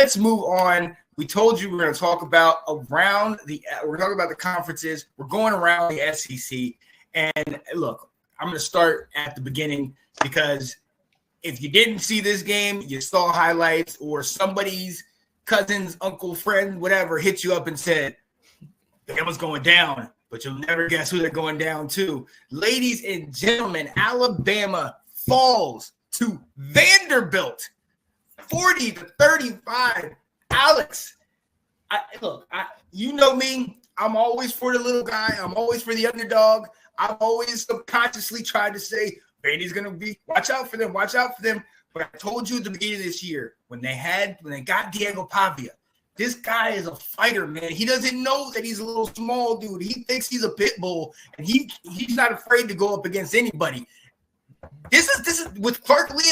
let's move on. We told you we're going to talk about the conferences. We're going around the SEC. And look, I'm going to start at the beginning because if you didn't see this game, you saw highlights or somebody's cousin's uncle, friend, whatever, hit you up and said, Bama's going down, but you'll never guess who they're going down to. Ladies and gentlemen, Alabama falls to Vanderbilt, 40-35. Alex, you know me. I'm always for the little guy. I'm always for the underdog. I've always subconsciously tried to say, Vandy's going to be, watch out for them. But I told you at the beginning of this year, when they got Diego Pavia, this guy is a fighter, man. He doesn't know that he's a little small dude. He thinks he's a pit bull, and he's not afraid to go up against anybody. This is with Clark Lee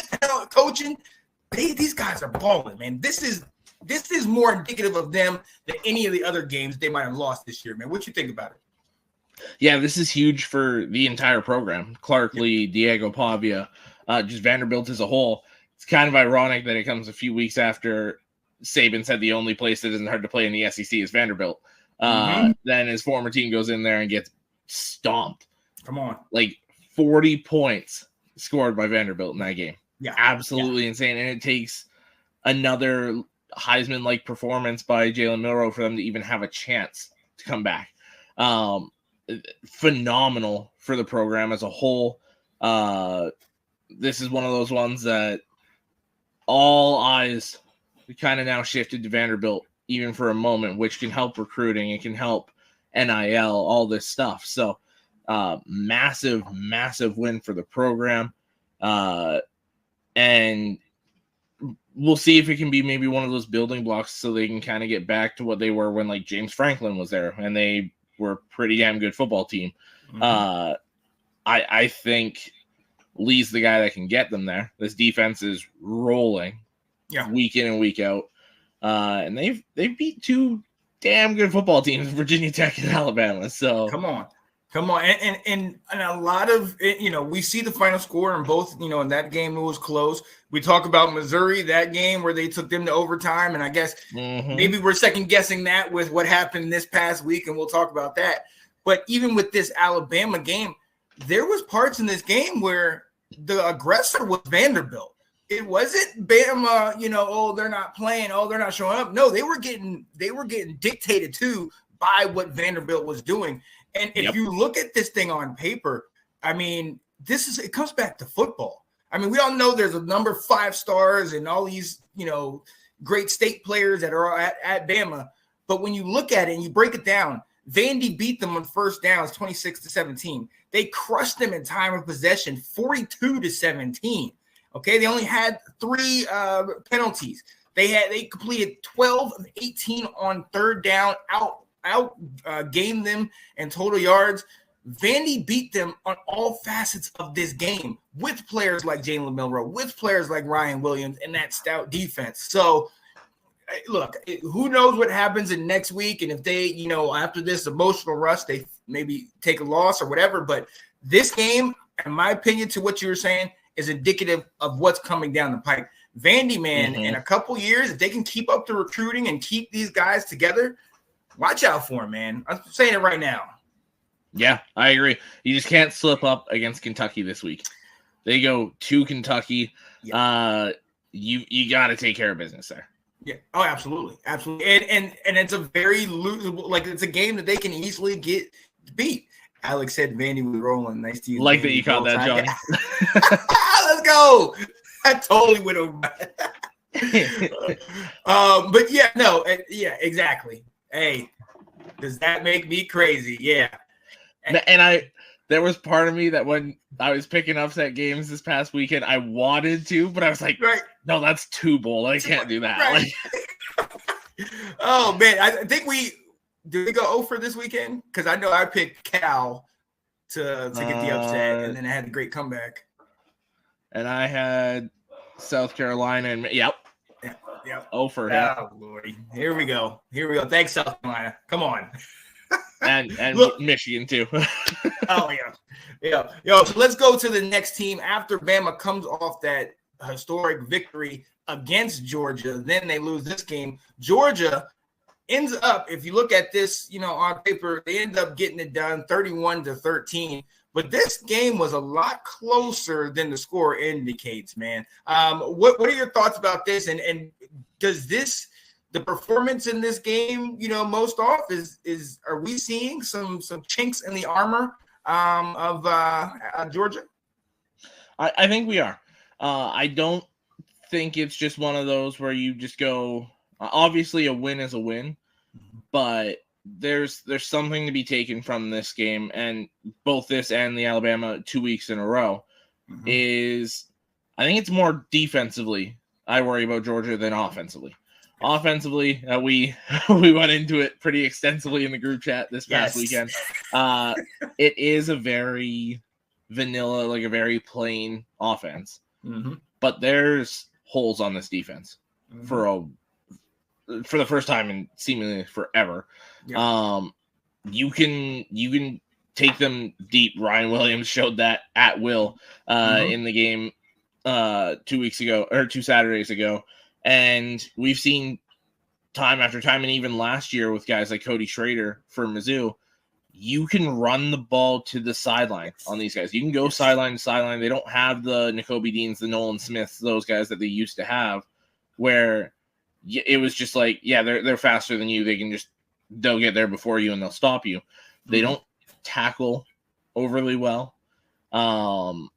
coaching. These guys are balling, man. This is more indicative of them than any of the other games they might have lost this year, man. What you think about it? Yeah, this is huge for the entire program. Clark Lee, Diego Pavia, just Vanderbilt as a whole. It's kind of ironic that it comes a few weeks after Saban said the only place that isn't hard to play in the SEC is Vanderbilt. Then his former team goes in there and gets stomped. Come on. Like 40 points scored by Vanderbilt in that game. Yeah. Absolutely insane. And it takes another Heisman-like performance by Jalen Milroe for them to even have a chance to come back. Phenomenal for the program as a whole. This is one of those ones that all eyes kind of now shifted to Vanderbilt, even for a moment, which can help recruiting. It can help NIL, all this stuff. So massive win for the program. And we'll see if it can be maybe one of those building blocks so they can kind of get back to what they were when like James Franklin was there and they were a pretty damn good football team. I think Lee's the guy that can get them there. This defense is rolling week in and week out. And they've beat two damn good football teams, Virginia Tech and Alabama. So come on. And a lot of, we see the final score in both, in that game it was close. We talk about Missouri, that game where they took them to overtime. And I guess maybe we're second guessing that with what happened this past week. And we'll talk about that. But even with this Alabama game, there was parts in this game where the aggressor was Vanderbilt. It wasn't Bama, they're not playing, they're not showing up. No, they were getting dictated to by what Vanderbilt was doing. And if you look at this thing on paper, I mean, it comes back to football. I mean, we all know there's a number 5 stars and all these, great state players that are at Bama. But when you look at it and you break it down, Vandy beat them on first downs 26-17. They crushed them in time of possession 42-17. Okay, they only had 3 penalties. They completed 12 of 18 on third down, gained them in total yards. Vandy beat them on all facets of this game with players like Jalen Milroe, with players like Ryan Williams, and that stout defense. So, look, who knows what happens in next week, and if they, after this emotional rush, they maybe take a loss or whatever. But this game, in my opinion, to what you were saying, is indicative of what's coming down the pike. Vandy, man, in a couple years, if they can keep up the recruiting and keep these guys together, watch out for them, man. I'm saying it right now. Yeah, I agree. You just can't slip up against Kentucky this week. They go to Kentucky. Yeah. You got to take care of business there. Yeah. Oh, absolutely. And it's a very losable, like it's a game that they can easily get beat. Alex said Vandy was rolling. Nice to you. Like that you called that, Johnny. Let's go. I totally went over. But yeah, exactly. Hey, does that make me crazy? Yeah. And there was part of me that when I was picking upset games this past weekend, I wanted to, but I was like, no, that's too bold. I can't do that. Right. Oh man, I think did we go 0 for this weekend? Because I know I picked Cal to get the upset, and then I had the great comeback. And I had South Carolina, and yep. 0 for him. Oh Lordy, here we go. Thanks, South Carolina. Come on. and look, Michigan too. Oh yeah. Yo, so let's go to the next team after Bama comes off that historic victory against Georgia. Then they lose this game. Georgia ends up, if you look at this, on paper, they end up getting it done 31-13. But this game was a lot closer than the score indicates, man. What are your thoughts about this? And does the performance in this game, most off are we seeing some chinks in the armor of Georgia? I think we are. I don't think it's just one of those where you just go, obviously a win is a win, but there's something to be taken from this game, and both this and the Alabama 2 weeks in a row is, I think it's more defensively I worry about Georgia than offensively. Offensively, we went into it pretty extensively in the group chat this past weekend. It is a very vanilla, like a very plain offense, but there's holes on this defense for the first time in seemingly forever. You can take them deep. Ryan Williams showed that at will in the game 2 Saturdays ago. And we've seen time after time, and even last year with guys like Cody Schrader for Mizzou, you can run the ball to the sideline on these guys. You can go sideline to sideline. They don't have the Nakobe Deans, the Nolan Smiths, those guys that they used to have, where it was just like, they're faster than you. They'll get there before you and they'll stop you. They don't tackle overly well. That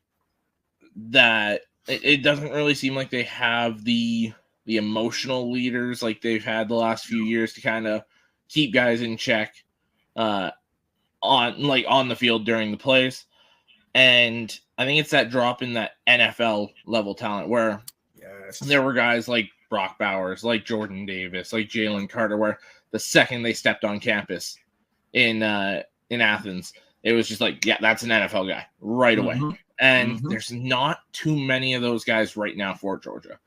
it doesn't really seem like they have the emotional leaders like they've had the last few years to kind of keep guys in check on the field during the plays. And I think it's that drop in that NFL level talent where there were guys like Brock Bowers, like Jordan Davis, like Jalen Carter, where the second they stepped on campus in Athens, it was just like, that's an NFL guy right away. And there's not too many of those guys right now for Georgia.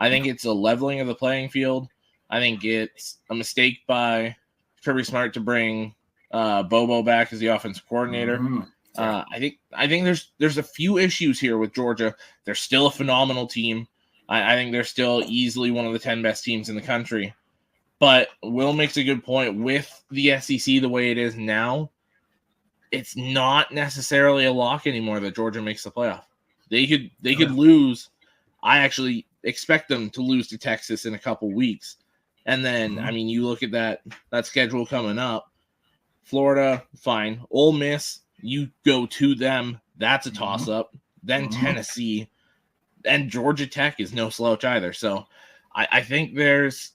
I think it's a leveling of the playing field. I think it's a mistake by Kirby Smart to bring Bobo back as the offensive coordinator. I think there's a few issues here with Georgia. They're still a phenomenal team. I think they're still easily one of the 10 best teams in the country. But Will makes a good point. With the SEC the way it is now, it's not necessarily a lock anymore that Georgia makes the playoff. They could lose. I actually expect them to lose to Texas in a couple weeks. And then, I mean, you look at that schedule coming up. Florida, fine. Ole Miss, you go to them. That's a toss-up. Then Tennessee. And Georgia Tech is no slouch either. So I think there's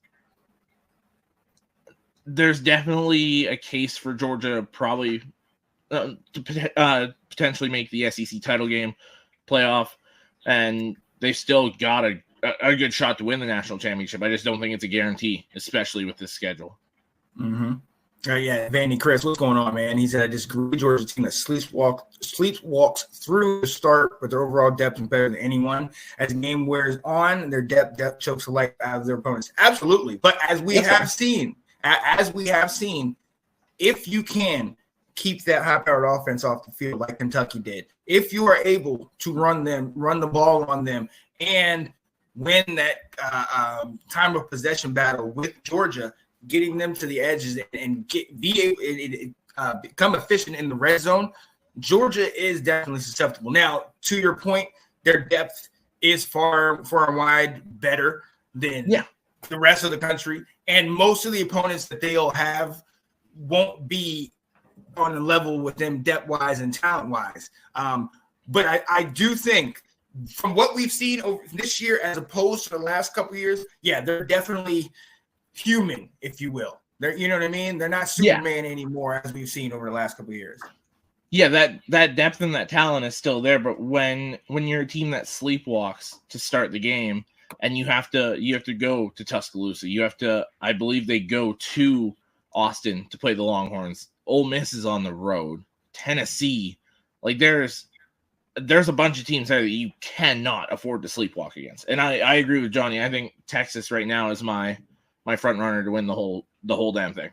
definitely a case for Georgia probably to potentially make the SEC title game playoff. And they've still got a good shot to win the national championship. I just don't think it's a guarantee, especially with this schedule. Vandy, Chris, what's going on, man? He said, I disagree. Georgia's team that sleepwalks through the start, but their overall depth is better than anyone. As the game wears on, their depth chokes the life out of their opponents. Absolutely. But as we have seen, if you can keep that high-powered offense off the field like Kentucky did, if you are able to run the ball on them, and win that time of possession battle with Georgia, getting them to the edges and become efficient in the red zone, Georgia is definitely susceptible. Now, to your point, their depth is far and wide better than the rest of the country, and most of the opponents that they'll have won't be on the level with them depth-wise and talent-wise. But I do think, from what we've seen over this year as opposed to the last couple of years, they're definitely human, if you will. They're, you know what I mean? They're not Superman anymore, as we've seen over the last couple of years. Yeah, that depth and that talent is still there, but when you're a team that sleepwalks to start the game, and you have to go to Tuscaloosa, I believe they go to Austin to play the Longhorns. Ole Miss is on the road. Tennessee, like there's a bunch of teams there that you cannot afford to sleepwalk against. And I agree with Johnny. I think Texas right now is my front runner to win the whole damn thing.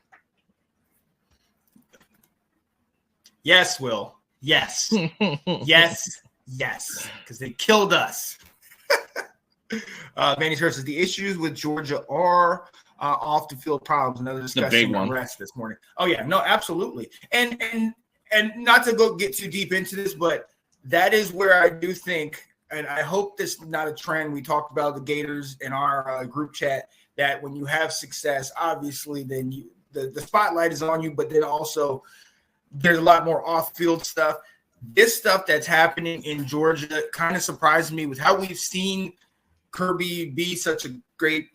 Yes, Will. Yes. Yes. Because they killed us. Vandy says the issues with Georgia are off the field problems. Another discussion on rest this morning. Oh yeah, no, absolutely. And not to get too deep into this, but that is where I do think, and I hope this is not a trend. We talked about the Gators in our group chat, that when you have success, obviously then the spotlight is on you, but then also there's a lot more off-field stuff. This stuff that's happening in Georgia kind of surprised me with how we've seen Kirby be such a great,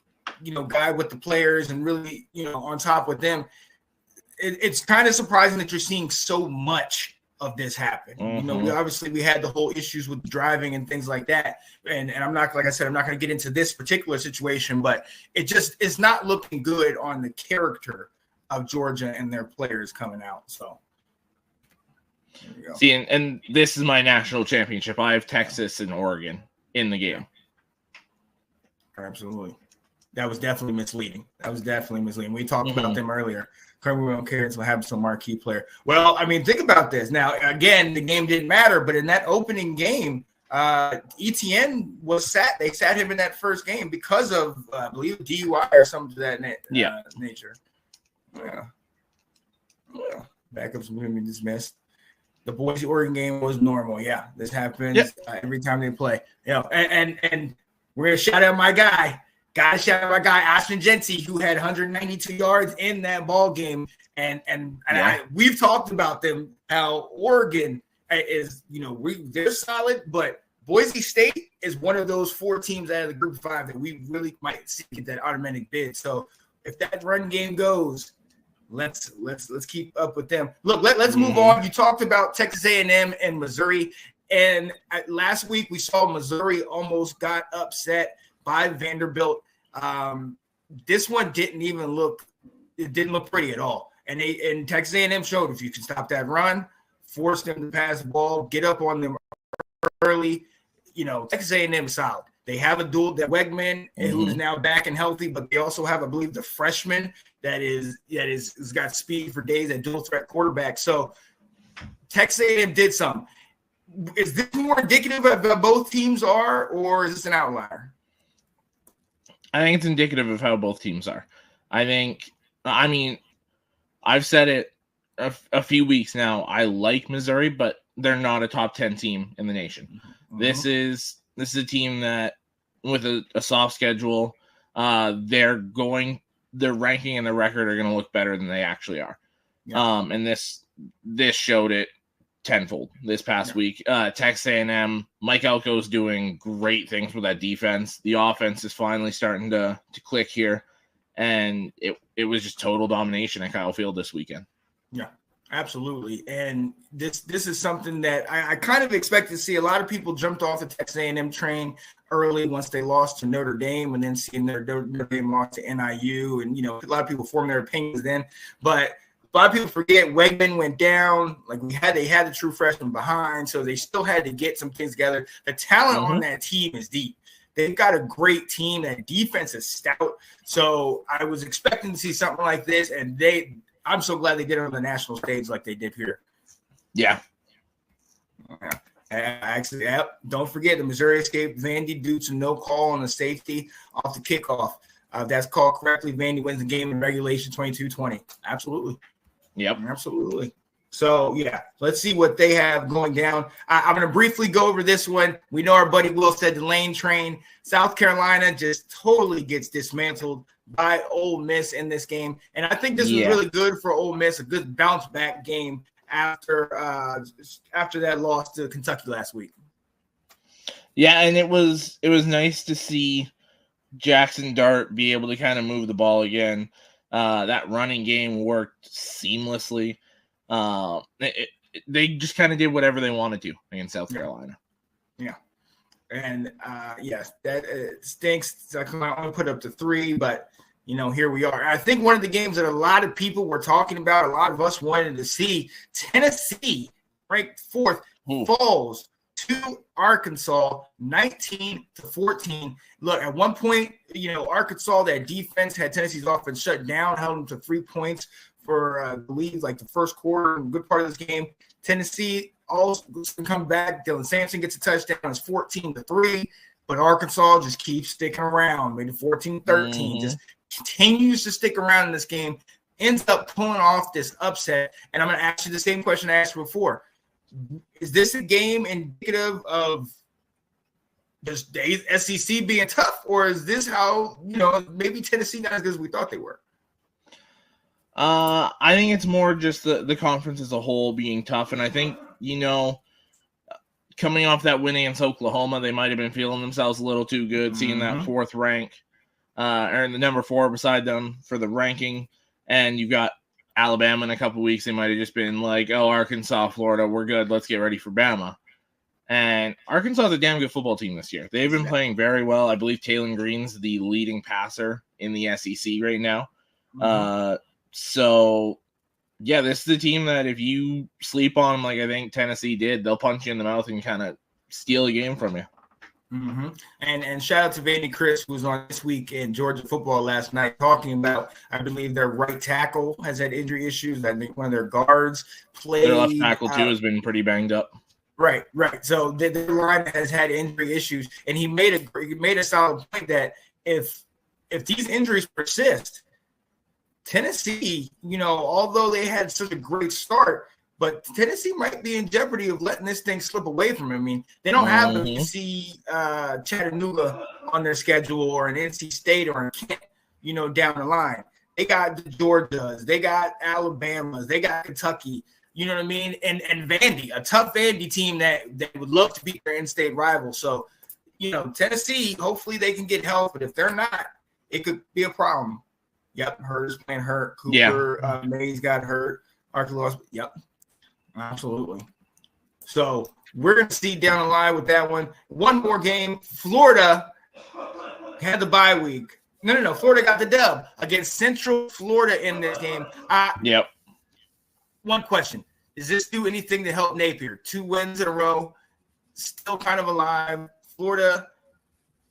guy with the players and really, on top with them. It's kind of surprising that you're seeing so much of this happen. Mm-hmm. We had the whole issues with driving and things like that. And I'm not, like I said, I'm not going to get into this particular situation, but it's not looking good on the character of Georgia and their players coming out. So. See, and this is my national championship. I have Texas and Oregon in the game. Absolutely. That was definitely misleading. We talked about them earlier. Currently, we don't care until we have some marquee player. Well, I mean, think about this. Now, again, the game didn't matter, but in that opening game, ETN was sat. They sat him in that first game because of, I believe, DUI or something to that nature. Yeah. Backups will be dismissed. The Boise Oregon game was normal. Yeah, this happens every time they play. And we're gonna shout out my guy. Gotta shout out my guy Ashton Jency, who had 192 yards in that ball game. And we've talked about them, how Oregon is, they're solid, but Boise State is one of those 4 teams out of the Group 5 that we really might see get that automatic bid. So if that run game goes, let's keep up with them. Look, let's move on. You talked about Texas A&M and Missouri, and last week we saw Missouri almost got upset by Vanderbilt. This one didn't look pretty at all. And Texas A&M showed if you can stop that run, force them to pass the ball, get up on them early. Texas A&M is solid. They have a dual, that Wegman, who's now back and healthy, but they also have, I believe, the freshman that is got speed for days at dual threat quarterback. So Texas A&M did something. Is this more indicative of how both teams are, or is this an outlier? I think it's indicative of how both teams are. I've said it a few weeks now. I like Missouri, but they're not a top 10 team in the nation. This is a team that, with a soft schedule, their ranking and their record are going to look better than they actually are. And this showed it tenfold this past week. Texas A&M, Mike Elko's doing great things with that defense. The offense is finally starting to click here, and it was just total domination at Kyle Field this weekend. Yeah. Absolutely. And this is something that I kind of expect to see. A lot of people jumped off the Texas A&M train early once they lost to Notre Dame, and then seeing their Notre Dame loss to NIU. And, a lot of people formed their opinions then. But a lot of people forget Wegman went down. Like they had the true freshman behind, so they still had to get some things together. The talent on that team is deep. They've got a great team. That defense is stout. So I was expecting to see something like this, and I'm so glad they did it on the national stage like they did here. Yeah. Actually, don't forget the Missouri escaped Vandy due to no call on the safety off the kickoff. That's called correctly. Vandy wins the game in regulation 22-20. Absolutely. Yep. Absolutely. So, let's see what they have going down. I'm going to briefly go over this one. We know our buddy Will said the lane train. South Carolina just totally gets dismantled by Ole Miss in this game. And I think this was really good for Ole Miss, a good bounce back game after that loss to Kentucky last week. Yeah, and it was nice to see Jackson Dart be able to kind of move the ball again. That running game worked seamlessly. They just kind of did whatever they wanted to against South Carolina. Yeah. And that stinks. I can only put up to 3, but here we are. I think one of the games that a lot of people were talking about, a lot of us wanted to see, Tennessee, ranked 4th, falls to Arkansas 19-14. Look, at one point, Arkansas, that defense had Tennessee's offense shut down, held them to 3 points for, I believe, like the first quarter, a good part of this game. Tennessee also come back. Dylan Sampson gets a touchdown. It's 14-3. but Arkansas just keeps sticking around. Maybe 14-13, just continues to stick around in this game, ends up pulling off this upset. And I'm going to ask you the same question I asked before. Is this a game indicative of just the SEC being tough, or is this how, maybe Tennessee not as good as we thought they were? I think it's more just the conference as a whole being tough. And I think, coming off that win against Oklahoma, they might have been feeling themselves a little too good, seeing that fourth rank, or the number 4 beside them for the ranking. And you've got Alabama in a couple weeks. They might have just been like, oh, Arkansas, Florida, we're good. Let's get ready for Bama. And Arkansas is a damn good football team this year. They've been playing very well. I believe Taylor Green's the leading passer in the SEC right now. So, yeah, this is the team that if you sleep on them like I think Tennessee did, they'll punch you in the mouth and kind of steal a game from you. And shout out to Vandy Chris, who was on This Week in Georgia football last night, talking about, I believe their right tackle has had injury issues. I think one of their guards played. Their left tackle, too, has been pretty banged up. Right. So the line has had injury issues, and he made a solid point that if these injuries persist, Tennessee, although they had such a great start, but Tennessee might be in jeopardy of letting this thing slip away from them. I mean, they don't have the NC Chattanooga on their schedule, or an NC State, or a Kent, down the line. They got the Georgias, they got Alabamas, they got Kentucky. You know what I mean? And Vandy, a tough Vandy team that would love to beat their in-state rival. So, Tennessee, hopefully they can get help. But if they're not, it could be a problem. Yep, Hurt's playing hurt. Cooper, Mays got hurt. Arkansas, yep, absolutely. So we're going to see down the line with that one. One more game. Florida had the bye week. No. Florida got the dub against Central Florida in this game. Yep. One question. Does this do anything to help Napier? 2 wins in a row, still kind of alive. Florida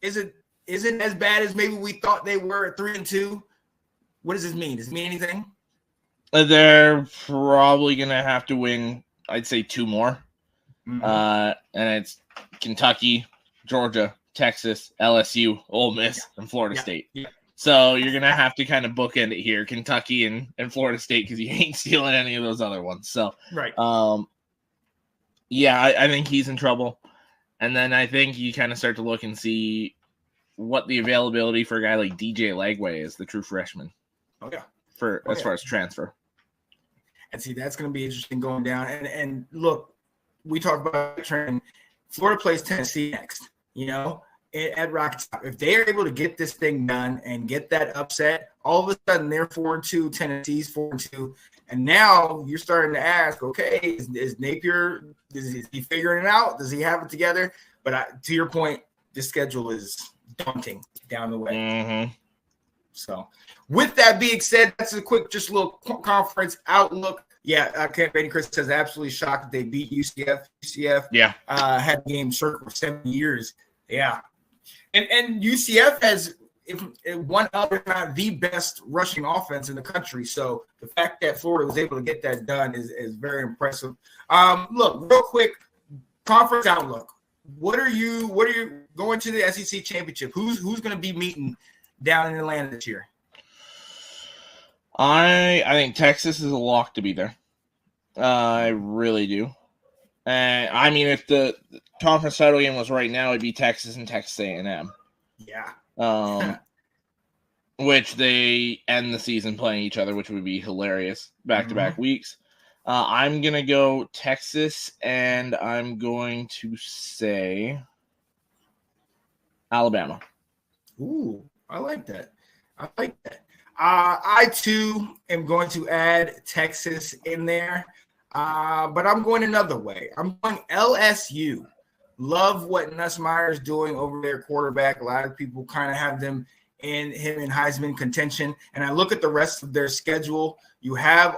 isn't as bad as maybe we thought they were at 3-2. What does this mean? Does it mean anything? They're probably going to have to win, I'd say, 2 more. And it's Kentucky, Georgia, Texas, LSU, Ole Miss, and Florida State. Yeah. So you're going to have to kind of bookend it here, Kentucky and Florida State, because you ain't stealing any of those other ones. So, right. I think he's in trouble. And then I think you kind of start to look and see what the availability for a guy like DJ Lagway is, the true freshman. Oh, yeah. As far as transfer. And see, that's going to be interesting going down. And look, we talk about trend. Florida plays Tennessee next, at Rocket Top. If they are able to get this thing done and get that upset, all of a sudden they're 4-2, Tennessee's 4-2. And now you're starting to ask, okay, is Napier, is he figuring it out? Does he have it together? But to your point, this schedule is daunting down the way. So with that being said, that's a quick, just a little conference outlook. Yeah, Vandy Chris says absolutely shocked that they beat UCF. UCF had the game circled for 7 years. Yeah. And UCF has one of, if not the best rushing offense in the country. So the fact that Florida was able to get that done is very impressive. Look, real quick, conference outlook. What are you going to the SEC championship? Who's going to be meeting down in Atlanta this year? I think Texas is a lock to be there. I really do. I mean, if the conference title game was right now, it'd be Texas and Texas A&M. Yeah. Which they end the season playing each other, which would be hilarious back-to-back weeks. I'm going to go Texas, and I'm going to say Alabama. Ooh, I like that. I, too, am going to add Texas in there, but I'm going another way. I'm going LSU. Love what Nussmeier's doing over their quarterback. A lot of people kind of have him in Heisman contention. And I look at the rest of their schedule. You have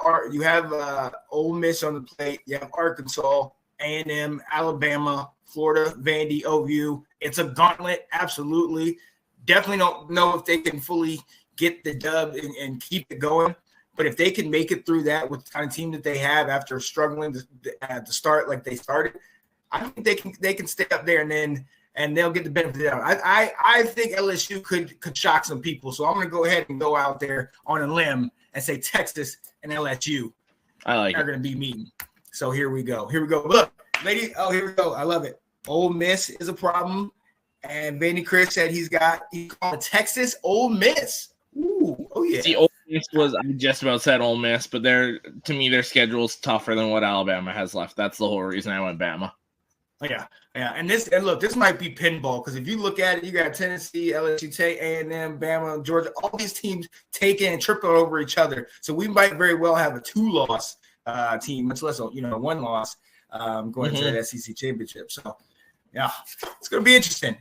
Ole Miss on the plate. You have Arkansas, A&M, Alabama, Florida, Vandy, OU. It's a gauntlet, absolutely. Definitely don't know if they can fully get the dub and keep it going. But if they can make it through that with the kind of team that they have after struggling at the start like they started, I think they can stay up there. And then and they'll get the benefit of the doubt. I think LSU could shock some people. So I'm going to go ahead and go out there on a limb and say Texas and LSU are going to be meeting. So here we go. Look, ladies. Oh, here we go. I love it. Ole Miss is a problem. And Vandy Chris said he called Texas Ole Miss. Ooh, oh yeah. See, Ole Miss I just about said Ole Miss, but to me their schedule's tougher than what Alabama has left. That's the whole reason I went Bama. Yeah. And look, this might be pinball because if you look at it, you got Tennessee, LSU, A&M, Bama, Georgia, all these teams taking and tripping over each other. So we might very well have a 2-loss team, much less a 1 loss going into that SEC championship. So. Yeah, it's going to be interesting.